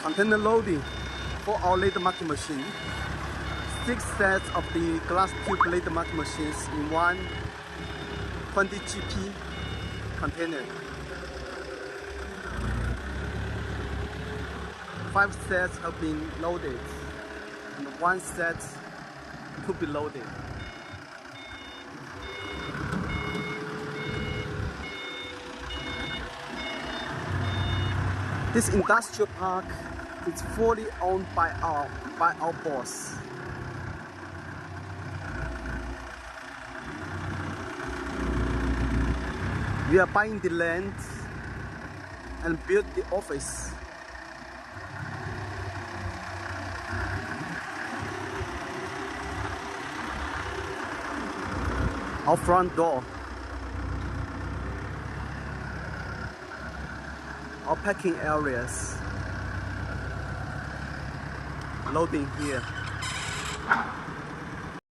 Container loading for our laser marking machine. 6 sets of the glass tube laser marking machines in one 20 GP container. 5 sets have been loaded and 1 set to be loaded. This industrial park is fully owned by our boss. We are buying the land and build the office. Our front door. Our packing areas. Loading here.